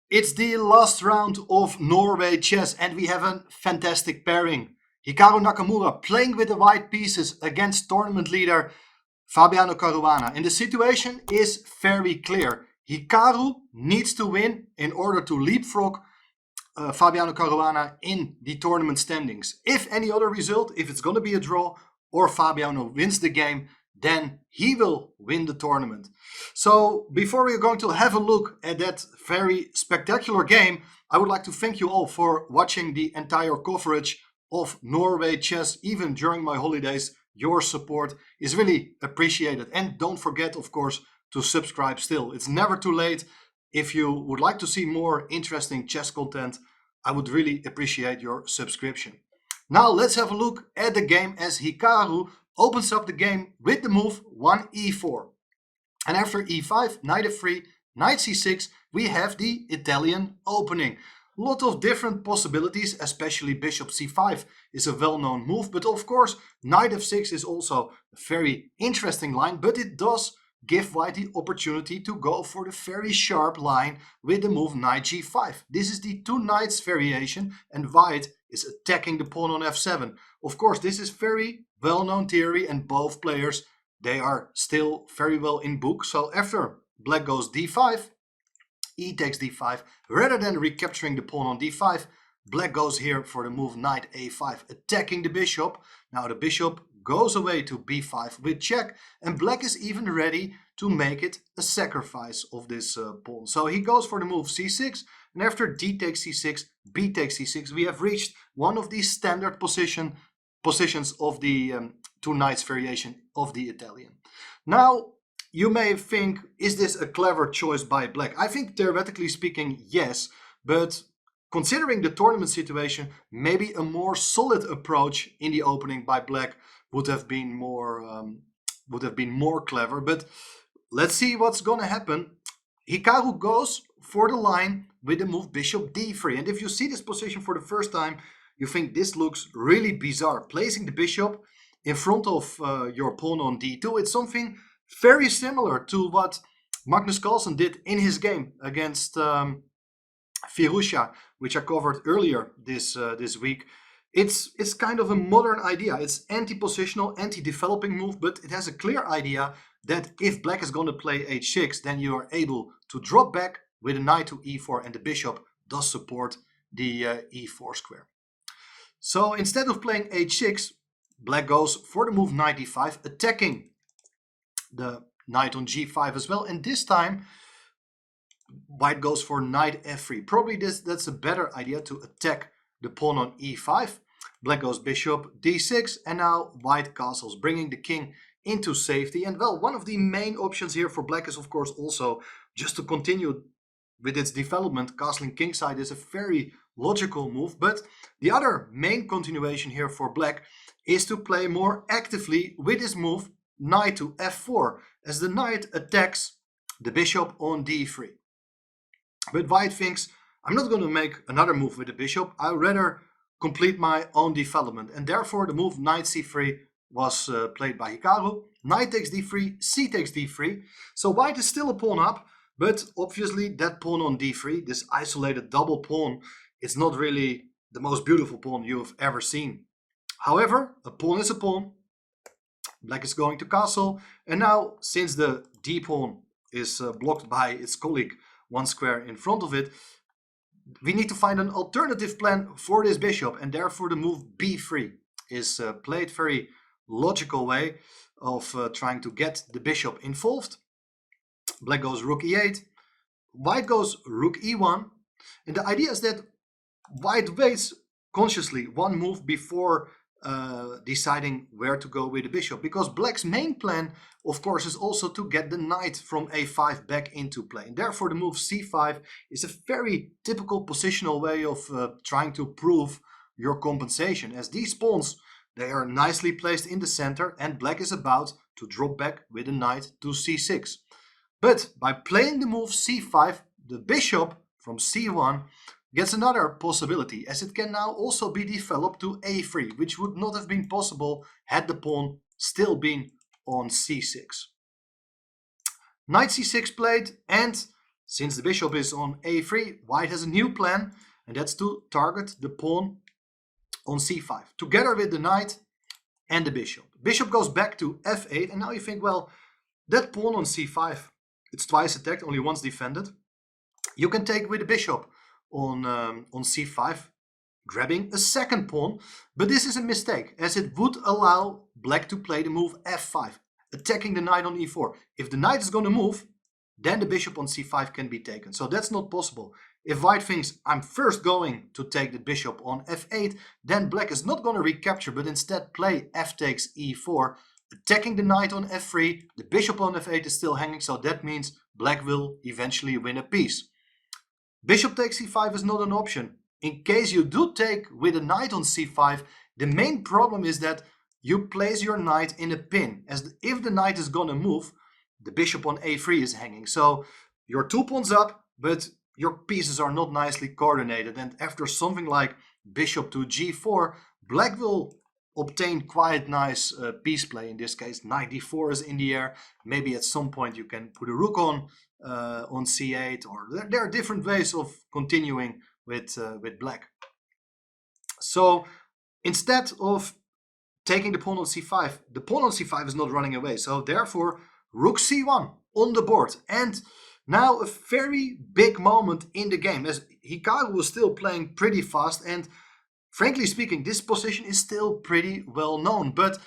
It's the last round of Norway Chess and we have a fantastic pairing. Hikaru Nakamura playing with the white pieces against tournament leader Fabiano Caruana. And the situation is very clear. Hikaru needs to win in order to leapfrog Fabiano Caruana in the tournament standings. If any other result, if it's going to be a draw or Fabiano wins the game, then he will win the tournament. So before we're going to have a look at that very spectacular game, I would like to thank you all for watching the entire coverage of Norway Chess, even during my holidays. Your support is really appreciated. And don't forget, of course, to subscribe still. It's never too late. If you would like to see more interesting chess content, I would really appreciate your subscription. Now let's have a look at the game as Hikaru opens up the game with the move 1e4. And after e5, knight f3, knight c6, we have the Italian opening. A lot of different possibilities, especially bishop c5 is a well-known move, but of course knight f6 is also a very interesting line, but it does give white the opportunity to go for the very sharp line with the move knight g5. This is the two knights variation and white is attacking the pawn on f7. Of course, this is very well-known theory and both players, they are still very well in book. So after black goes d5, e takes d5, rather than recapturing the pawn on d5, black goes here for the move knight a5, attacking the bishop. Now the bishop goes away to b5 with check, and black is even ready to make it a sacrifice of this pawn. So he goes for the move c6, and after d takes c6, b takes c6, we have reached one of these standard positions of the two knights variation of the Italian. Now, you may think, is this a clever choice by black? I think theoretically speaking, yes, but considering the tournament situation, maybe a more solid approach in the opening by black would have been more clever. But let's see what's gonna happen. Hikaru goes for the line with the move bishop d3, and if you see this position for the first time, you think this looks really bizarre. Placing the bishop in front of your pawn on d2, it's something very similar to what Magnus Carlsen did in his game against Firusha, which I covered earlier this week. It's kind of a modern idea. It's anti-positional, anti-developing move, but it has a clear idea that if black is going to play h6, then you are able to drop back with a knight to e4, and the bishop does support the e4 square. So instead of playing h6, black goes for the move knight d5, attacking the knight on g5 as well, and this time white goes for knight f3. Probably that's a better idea to attack the pawn on e5. Black goes bishop d6, and now white castles, bringing the king into safety. And well, one of the main options here for black is of course also just to continue with its development. Castling kingside is a very logical move, but the other main continuation here for black is to play more actively with his move knight to f4, as the knight attacks the bishop on d3. But white thinks, I'm not going to make another move with the bishop, I'd rather complete my own development, and therefore the move knight c3 was played by Hikaru. Knight takes d3, c takes d3, so white is still a pawn up, but obviously that pawn on d3, this isolated double pawn, is not really the most beautiful pawn you've ever seen. However, a pawn is a pawn. Black is going to castle, and now since the d pawn is blocked by its colleague one square in front of it, we need to find an alternative plan for this bishop, and therefore the move b3 is played very logical way of trying to get the bishop involved. Black goes rook e8, white goes rook e1, and the idea is that white waits consciously one move before deciding where to go with the bishop, because black's main plan of course is also to get the knight from a5 back into play, and therefore the move c5 is a very typical positional way of trying to prove your compensation, as these pawns, they are nicely placed in the center and black is about to drop back with a knight to c6. But by playing the move c5, the bishop from c1 gets another possibility, as it can now also be developed to a3, which would not have been possible had the pawn still been on c6. Knight c6 played, and Since the bishop is on a3, white has a new plan, and that's to target the pawn on c5, together with the knight and the bishop. Bishop goes back to f8, and now you think, well, that pawn on c5, it's twice attacked, only once defended. You can take with the bishop on c5, grabbing a second pawn, but this is a mistake, as it would allow black to play the move f5, attacking the knight on e4. If the knight is going to move, then the bishop on c5 can be taken. So that's not possible. If white thinks, I'm first going to take the bishop on f8, then black is not going to recapture, but instead play f takes e4, attacking the knight on f3. The bishop on f8 is still hanging, so that means black will eventually win a piece. Bishop takes c5 is not an option. In case you do take with a knight on c5, the main problem is that you place your knight in a pin, as if the knight is going to move, the bishop on a3 is hanging. So you're 2 pawns up, but your pieces are not nicely coordinated. And after something like bishop to g4, black will obtain quite nice piece play. In this case, knight d4 is in the air. Maybe at some point you can put a rook on c8, or there are different ways of continuing with black. So instead of taking the pawn on c5, the pawn on c5 is not running away. So therefore, rook c1 on the board. And now a very big moment in the game, as Hikaru was still playing pretty fast, and frankly speaking, this position is still pretty well known. But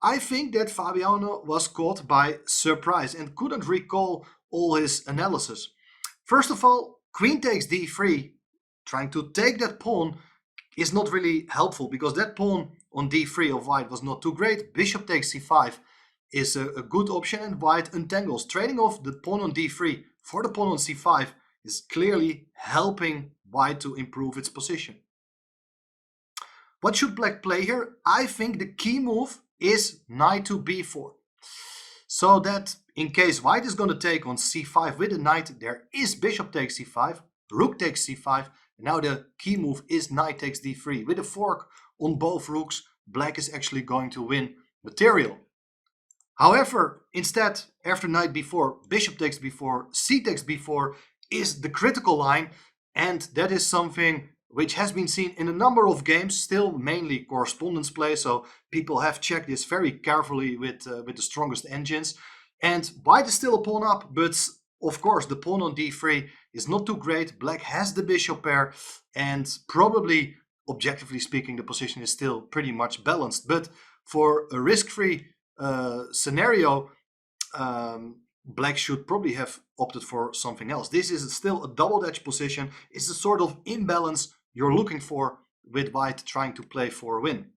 I think that Fabiano was caught by surprise and couldn't recall all his analysis. First of all, queen takes d3, trying to take that pawn, is not really helpful, because that pawn on d3 of white was not too great. Bishop takes c5 is a good option, and white untangles. Trading off the pawn on d3 for the pawn on c5 is clearly helping white to improve its position. What should black play here? I think the key move is knight to b4. So that in case white is going to take on c5 with a knight, there is bishop takes c5, rook takes c5, and now the key move is knight takes d3. With a fork on both rooks, black is actually going to win material. However, instead, after knight b4, bishop takes b4, c takes b4 is the critical line, and that is something which has been seen in a number of games, still mainly correspondence play, so people have checked this very carefully with the strongest engines. And white is still a pawn up, but of course the pawn on d3 is not too great. Black has the bishop pair, and probably, objectively speaking, the position is still pretty much balanced. But for a risk-free scenario, black should probably have opted for something else. This is still a double-edged position. It's the sort of imbalance you're looking for with white trying to play for a win.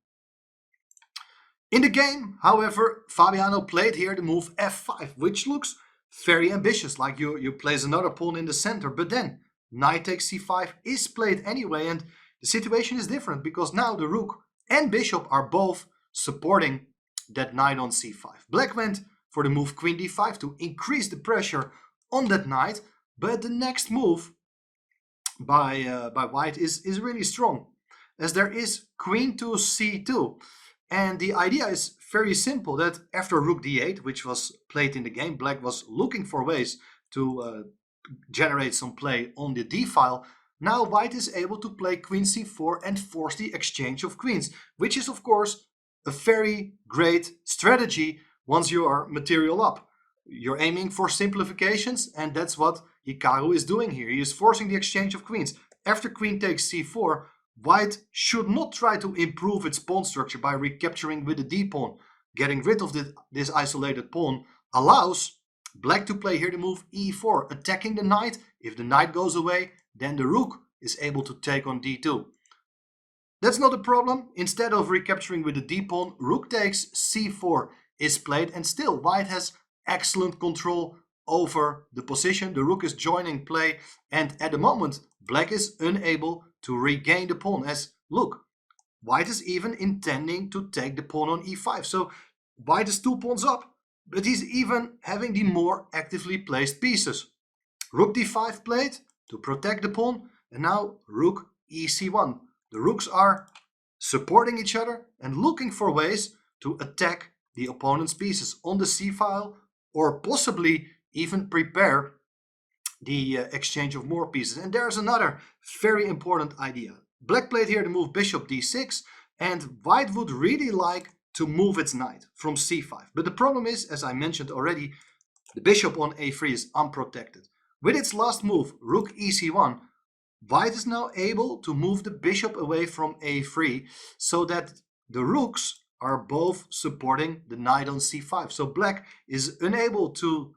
In the game, however, Fabiano played here the move f5, which looks very ambitious, like you place another pawn in the center, but then knight takes c5 is played anyway, and the situation is different because now the rook and bishop are both supporting that knight on c5. Black went for the move queen d5 to increase the pressure on that knight, but the next move by white is really strong, as there is queen to c2. And the idea is very simple, that after rook d8, which was played in the game, black was looking for ways to generate some play on the d file. Now white is able to play queen c4 and force the exchange of queens, which is of course a very great strategy once you are material up. You're aiming for simplifications, and that's what Hikaru is doing here. He is forcing the exchange of queens. After queen takes c4, white should not try to improve its pawn structure by recapturing with the d-pawn. Getting rid of this isolated pawn allows black to play here the move e4, attacking the knight. If the knight goes away, then the rook is able to take on d2. That's not a problem. Instead of recapturing with the d-pawn, rook takes c4 is played, and still white has excellent control over the position. The rook is joining play, and at the moment black is unable to regain the pawn, as look, white is even intending to take the pawn on e5. So white is 2 pawns up, but he's even having the more actively placed pieces. Rook d5 played to protect the pawn, and now rook ec1. The rooks are supporting each other and looking for ways to attack the opponent's pieces on the c file, or possibly even prepare the exchange of more pieces. And there's another very important idea. Black played here to move bishop d6, and white would really like to move its knight from c5. But the problem is, as I mentioned already, the bishop on a3 is unprotected. With its last move, rook ec1, white is now able to move the bishop away from a3 so that the rooks are both supporting the knight on c5. So black is unable to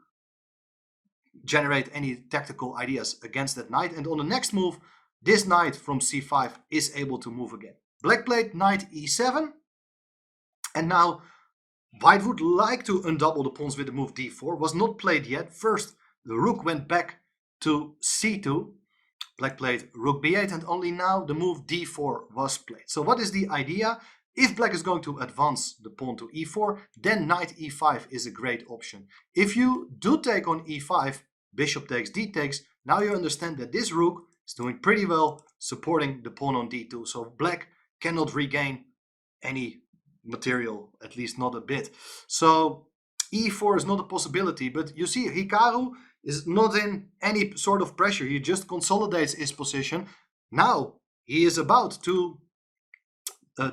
generate any tactical ideas against that knight. And on the next move, this knight from c5 is able to move again. Black played knight e7. And now white would like to undouble the pawns with the move d4. Was not played yet. First, the rook went back to c2. Black played rook b8, and only now the move d4 was played. So what is the idea? If black is going to advance the pawn to e4, then knight e5 is a great option. If you do take on e5, bishop takes, d takes, now you understand that this rook is doing pretty well supporting the pawn on d2. So black cannot regain any material, at least not a bit. So e4 is not a possibility, but you see Hikaru is not in any sort of pressure. He just consolidates his position. Now he is about to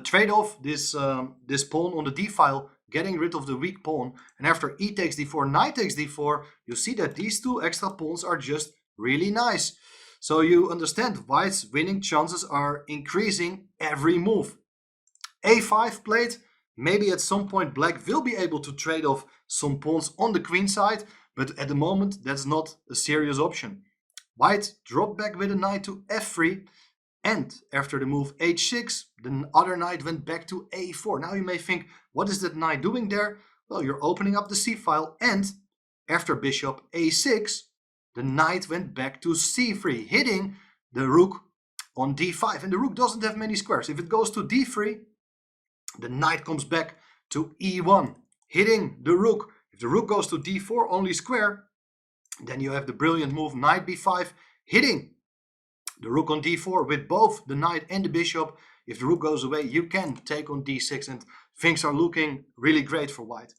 trade off this pawn on the d file, getting rid of the weak pawn. And after e takes d4, knight takes d4, you see that these two extra pawns are just really nice. So you understand white's winning chances are increasing every move. a5 played. Maybe at some point black will be able to trade off some pawns on the queen side, but at the moment that's not a serious option. White dropped back with a knight to f3, and after the move h6, the other knight went back to a4. Now you may think, what is that knight doing there? Well, you're opening up the c file, and after bishop a6, the knight went back to c3, hitting the rook on d5. And the rook doesn't have many squares. If it goes to d3, the knight comes back to e1, hitting the rook. If the rook goes to d4, only square, then you have the brilliant move knight b5, hitting the rook on d4 with both the knight and the bishop. If the rook goes away, you can take on d6, and things are looking really great for white.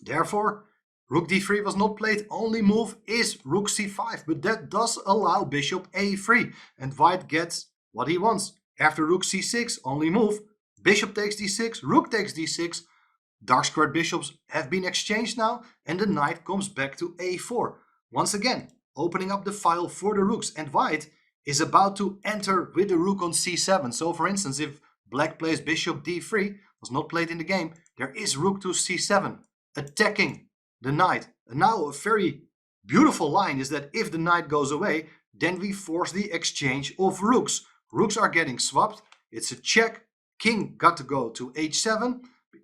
Therefore, rook d3 was not played. Only move is rook c5, but that does allow bishop a3, and white gets what he wants. After rook c6, only move, bishop takes d6, rook takes d6. Dark squared bishops have been exchanged now, and the knight comes back to a4. Once again, opening up the file for the rooks, and white is about to enter with the rook on c7. So for instance, if black plays bishop d3, was not played in the game, there is rook to c7, attacking the knight. And now a very beautiful line is that if the knight goes away, then we force the exchange of rooks. Rooks are getting swapped. It's a check. King got to go to h7.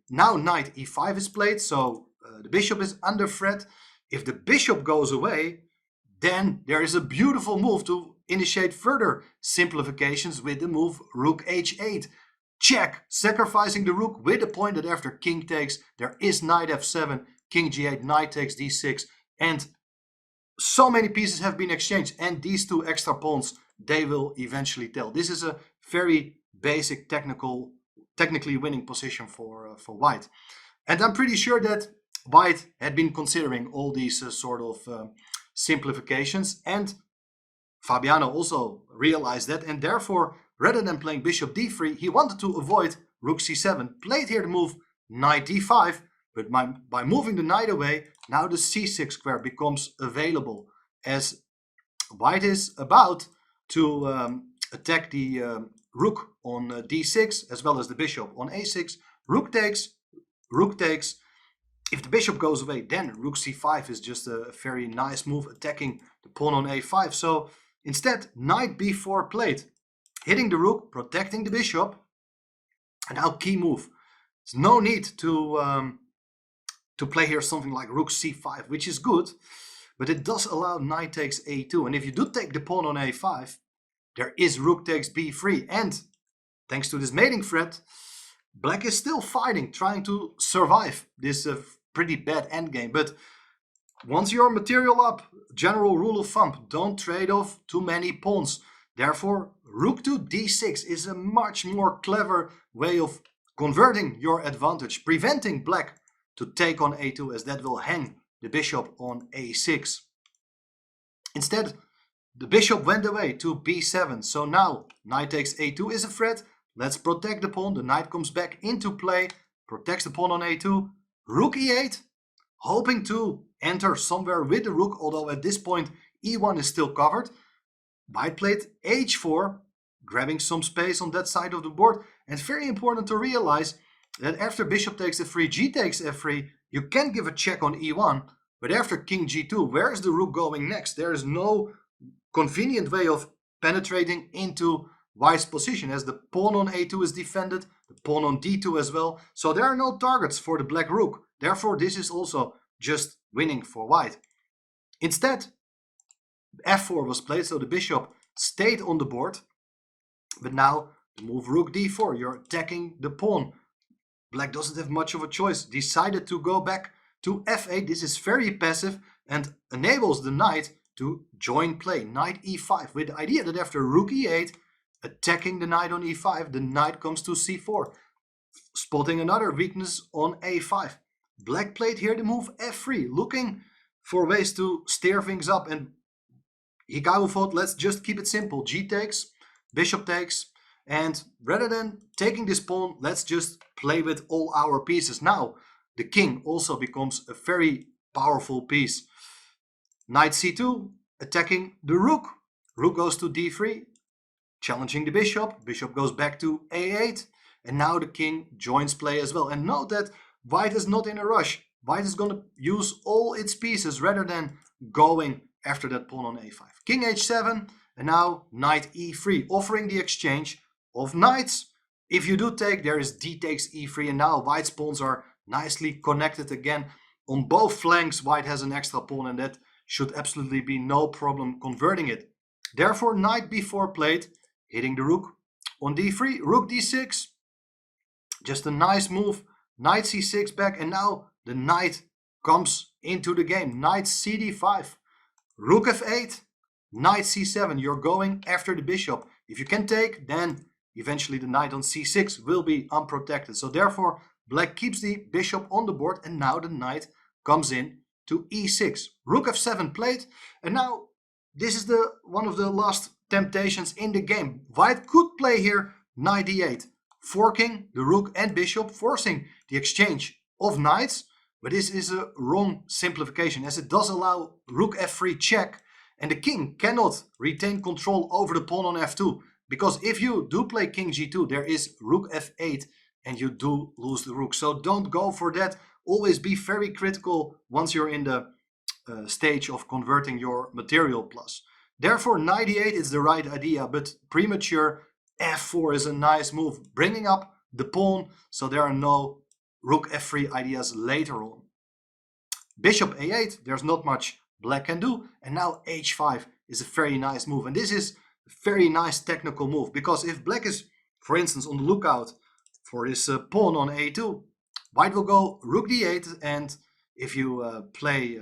Now knight e5 is played, so the bishop is under threat. If the bishop goes away, then there is a beautiful move to initiate further simplifications with the move rook h8. Check, sacrificing the rook with the point that after king takes, there is knight f7, king g8, knight takes d6, and so many pieces have been exchanged, and these two extra pawns, they will eventually tell. This is a very basic technically winning position for white. And I'm pretty sure that white had been considering all these sort of simplifications, and Fabiano also realized that, and therefore, rather than playing bishop d3, he wanted to avoid rook c7, played here the move knight d5, but by moving the knight away, now the c6 square becomes available, as white is about to attack the rook on d6, as well as the bishop on a6. Rook takes, rook takes. If the bishop goes away, then rook c5 is just a very nice move, attacking the pawn on a5. So instead, knight b4 played, hitting the rook, protecting the bishop. And now key move. There's no need to play here something like rook c5, which is good, but it does allow knight takes a2. And if you do take the pawn on a5, there is rook takes b3. And thanks to this mating threat, black is still fighting, trying to survive this pretty bad endgame. But once you're material up, general rule of thumb, don't trade off too many pawns. Therefore, rook to d6 is a much more clever way of converting your advantage, preventing black to take on a2, as that will hang the bishop on a6. Instead, the bishop went away to b7. So now knight takes a2 is a threat. Let's protect the pawn. The knight comes back into play, protects the pawn on a2. Rook e8, hoping to enter somewhere with the rook, although at this point e1 is still covered. White played h4, grabbing some space on that side of the board. And very important to realize that after bishop takes f3, g takes f3, you can give a check on e1, but after king g2, where is the rook going next? There is no convenient way of penetrating into white's position, as the pawn on a2 is defended, the pawn on d2 as well. So there are no targets for the black rook. Therefore, this is also just winning for white. Instead, f4 was played, so the bishop stayed on the board. But now the move rook d4, you're attacking the pawn. Black doesn't have much of a choice, decided to go back to f8. This is very passive and enables the knight to join play. Knight e5, with the idea that after rook e8, attacking the knight on e5, the knight comes to c4, spotting another weakness on a5. Black played here the move f3, looking for ways to steer things up, and Hikaru thought, let's just keep it simple. G takes, bishop takes, and rather than taking this pawn, let's just play with all our pieces. Now, the king also becomes a very powerful piece. Knight c2, attacking the rook. Rook goes to d3, challenging the bishop. Bishop goes back to a8, and now the king joins play as well. And note that white is not in a rush. White is going to use all its pieces rather than going after that pawn on a5. King h7, and now knight e3, offering the exchange of knights. If you do take, there is d takes e3, and now white's pawns are nicely connected again. On both flanks, white has an extra pawn, and that should absolutely be no problem converting it. Therefore, knight b4 played, hitting the rook on d3, rook d6. Just a nice move. Knight c6 back, and now the knight comes into the game. Knight cd5, rook f8, knight c7. You're going after the bishop. If you can take, then eventually the knight on c6 will be unprotected. So therefore, black keeps the bishop on the board, and now the knight comes in to e6. Rook f7 played, and now this is one of the last temptations in the game. White could play here knight d8, forking the rook and bishop, forcing the exchange of knights, but this is a wrong simplification, as it does allow rook f3 check, and the king cannot retain control over the pawn on f2, because if you do play king g2, there is rook f8, and you do lose the rook. So don't go for that. Always be very critical once you're in the stage of converting your material plus. Therefore, knight e8 is the right idea, but premature f4 is a nice move, bringing up the pawn, so there are no rook f3 ideas later on. Bishop a8, there's not much black can do, and now h5 is a very nice move. And this is a very nice technical move, because if black is, for instance, on the lookout for his pawn on a2, white will go rook d8, and if you play,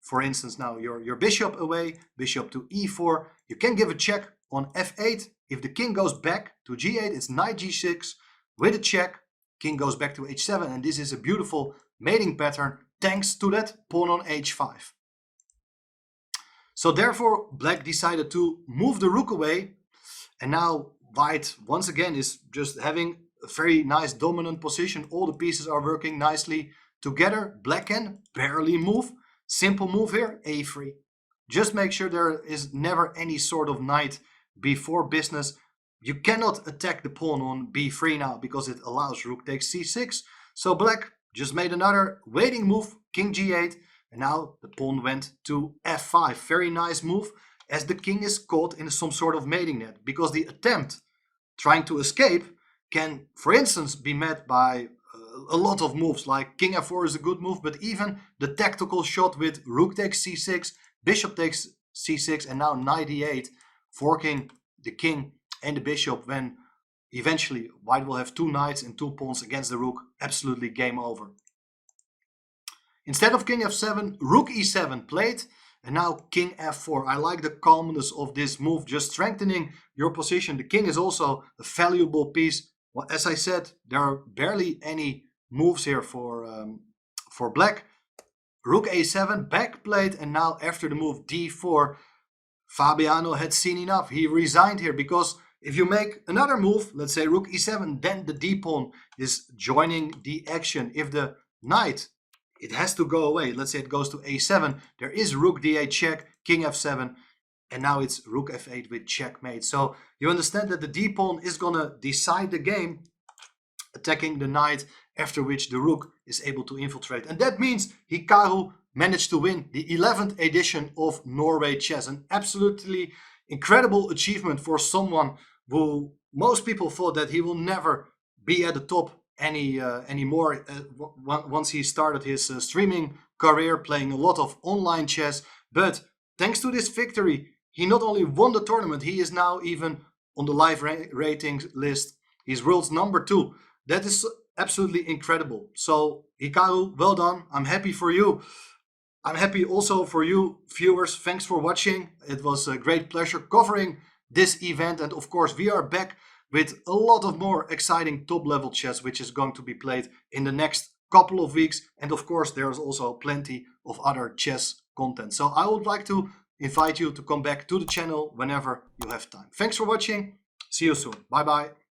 for instance, now your bishop away, bishop to e4, you can give a check on f8. If the king goes back to g8, it's knight g6 with a check. King goes back to h7, and this is a beautiful mating pattern thanks to that pawn on h5. So therefore, black decided to move the rook away, and now white once again is just having a very nice dominant position. All the pieces are working nicely together. Black can barely move. Simple move here, a3. Just make sure there is never any sort of knight before business. You cannot attack the pawn on b3 now, because it allows rook takes c6. So black just made another waiting move, king g8, and now the pawn went to f5. Very nice move, as the king is caught in some sort of mating net, because the attempt trying to escape can, for instance, be met by a lot of moves, like king f4 is a good move, but even the tactical shot with rook takes c6, bishop takes c6, and now knight e8, forking the king and the bishop, when eventually white will have two knights and two pawns against the rook. Absolutely game over. Instead of king f7, rook e7 played, and now king f4. I like the calmness of this move, just strengthening your position. The king is also a valuable piece. Well, as I said, there are barely any moves here for black. Rook a7, back played, and now after the move d4, Fabiano had seen enough. He resigned here because if you make another move, let's say rook e7, then the d-pawn is joining the action. If the knight, it has to go away. Let's say it goes to a7. There is rook d8 check, king f7, and now it's rook f8 with checkmate. So you understand that the d-pawn is going to decide the game, attacking the knight, after which the rook is able to infiltrate. And that means Hikaru managed to win the 11th edition of Norway Chess. An absolutely incredible achievement for someone who most people thought that he will never be at the top anymore once he started his streaming career, playing a lot of online chess. But thanks to this victory, he not only won the tournament, he is now even on the live ratings list. He's world's #2. That is absolutely incredible. So Hikaru, well done. I'm happy for you. I'm happy also for you viewers. Thanks for watching. It was a great pleasure covering this event. And of course, we are back with a lot of more exciting top level chess, which is going to be played in the next couple of weeks. And of course, there's also plenty of other chess content. So I would like to invite you to come back to the channel whenever you have time. Thanks for watching. See you soon. Bye bye.